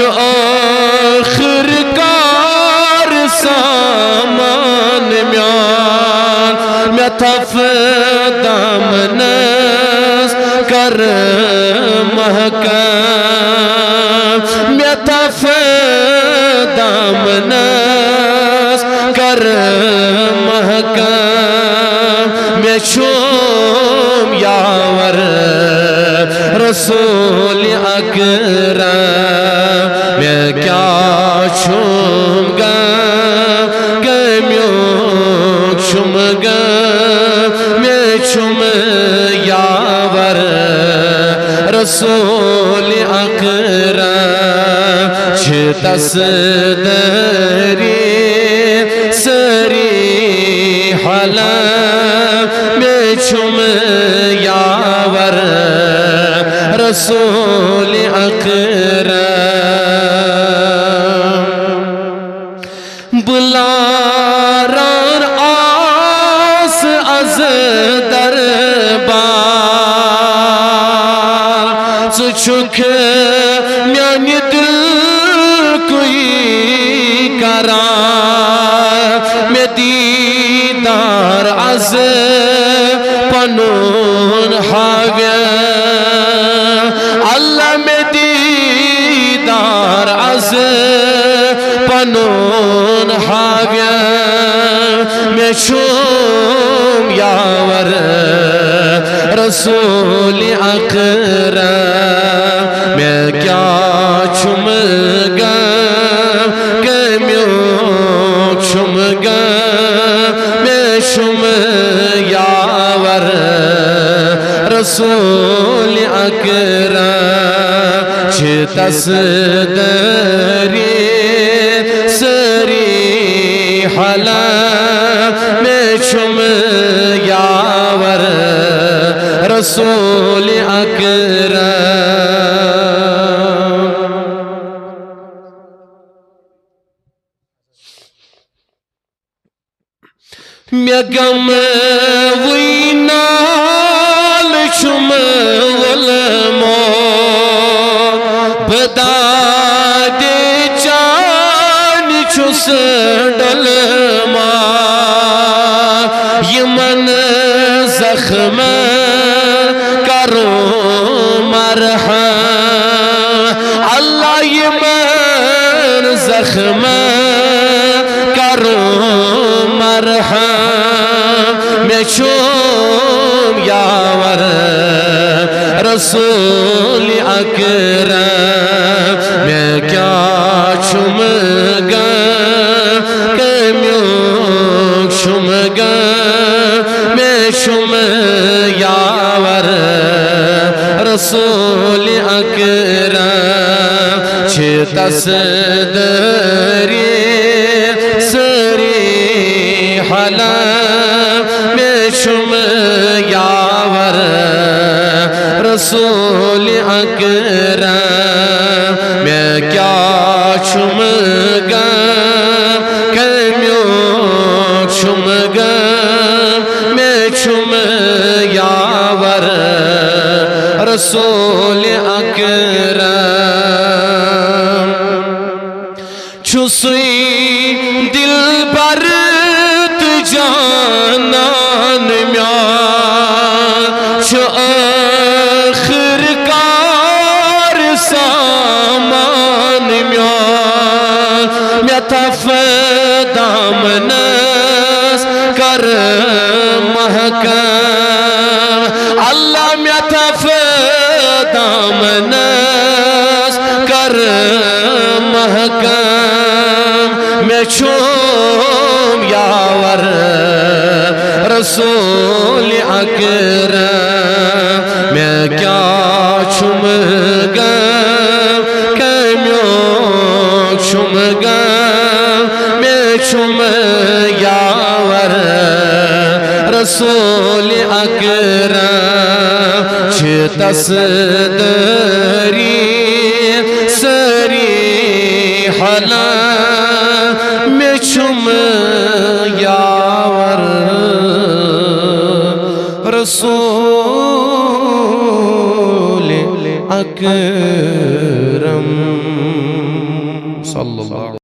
آخر کار سامان میان تف دامنس کر محکم تف دامنس کر محکم شوم یاور رسول اکرم میں کیا شوم گا کمیوں شوم گا میں شوم یاور رسول اکرم چھتس دری سری حلم میں شوم یاور رسول اکرم بلاران آس از دربار سچک میانی دل کوئی کرار میں دیدار از پنون حاویہ اللہ میں دیدار از پنون حاویہ میں شوم یاور رسول اکرم میں کیا چھم گا کمیوں چھم گا میں شوم یاور رسول اکرم چھتس دری سری حلم میں شوم یاور رسول اکرم میں غم وی نال شوم ولمو بداد چان چھس ڈلما یمن زخم کرو مرحم اللہ یمن زخم کرو مرحم میں شوم یاور رسول اکرم میں کیا چھم گا کمیوں چھم گا میں شوم یاور رسول اکرم چھتس دری سری حلم میں شوم یاور رسول اکرم میں کیا چھم گا کمیوں چھم گا میں چھم یاور رسول اکرم چھسوئی دل بر جانان میان چو آخر کار سامان میان میں تف دامنس کر محکم اللہ میں تف دامنس کر محکم میں شوم یاور رسول اکرم میں کیا چھم گا کمیوں چھم گا میں چھم یاور رسول اکرم چھتس دری سری حلم میں چھم یاور رسول اکرم صلی اللہ